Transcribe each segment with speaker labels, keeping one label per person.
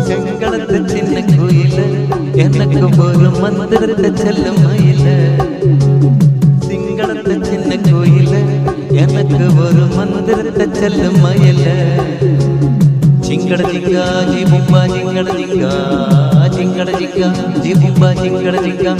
Speaker 1: செங்களத்து சின்ன கோயில எனக்கு ஒரு மந்திரத்தை செல்லும் மயில. சிங்களத்து சின்ன கோயில எனக்கு ஒரு மந்திரத்தை செல்லும் மயில. சிங்கட ஜிங்கா ஜி பும்பா ஜிங்கட ஜிங்கா ஜிங்கட ஜிங்கா ஜி பும்பா ஜிங்கட ஜிங்கா.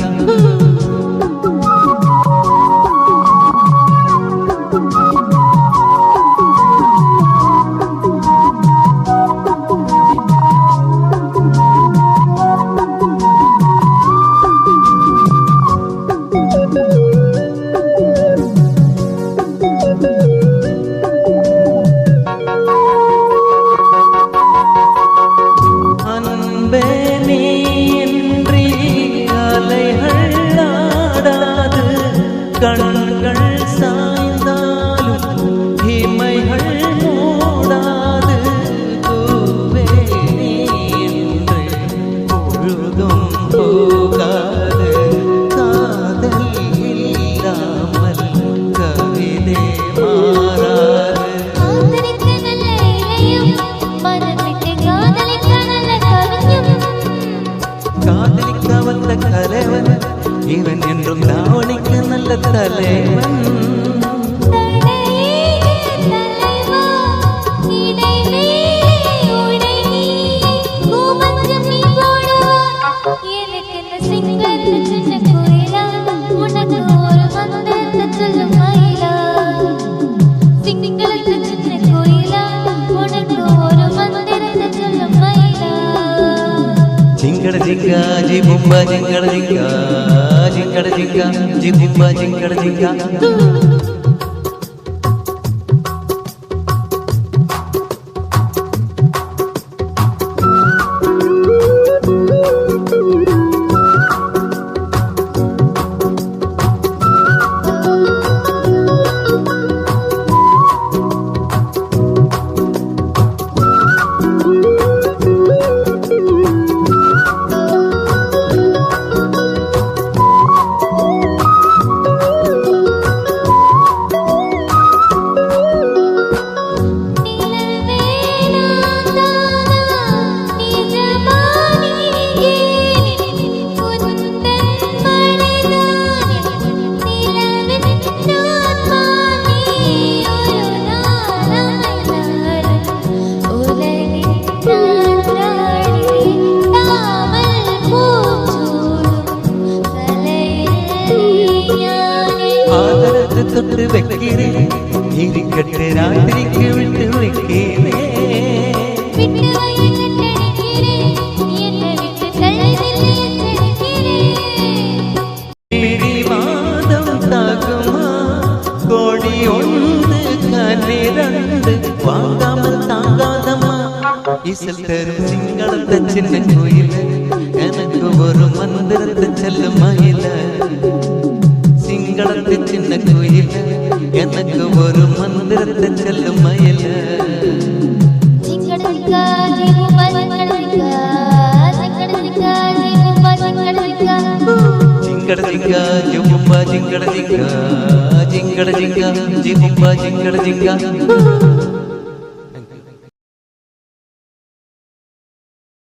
Speaker 1: கண்கள் சாய்ந்தாலும் இமைகள் மூடாது. பூவே நீ என்று பொழுதும் போகாது. காதல் இல்லாமல் கவிதை மாறாது. காதலிக்க வந்த கலைவன் இவன் என்றும் தாவணிக்கு நல்ல தலைவன். ஜிங்கட ஜிங்கா ஜி பும்பா ஜிங்கட ஜிங்கா ஜிங்கட ஜிங்கா ஜி பும்பா ஜிங்கட ஜிங்கா. தொட்டு வைக்கிறேன் இருக்கட்டு ராத்திரிக்கு விட்டு வைக்கிறேன். பிடிவாதம் தாக்குமா கோடி ஒன்று கண்ணிரண்டு வாங்காமல் தாங்காதம்மா. இசல் தரும் சிங்களத்த சின்ன கோயில எனக்கு ஒரு மந்திரத்தை செல்லும் மயில. சிங்களத்து சின்ன கோயில எனக்கு ஒரு மந்திரத்தை செல்லும் மயில. ஜிங்கட ஜிங்கா ஜி பும்பா ஜிங்கட ஜிங்கா ஜிங்கட ஜிங்கா ஜி பும்பா ஜிங்கட ஜிங்கா. ஜிங்கட ஜிங்கா ஜி பும்பா ஜிங்கட ஜிங்கா ஜிங்கட ஜிங்கா ஜி பும்பா ஜிங்கட ஜிங்கா.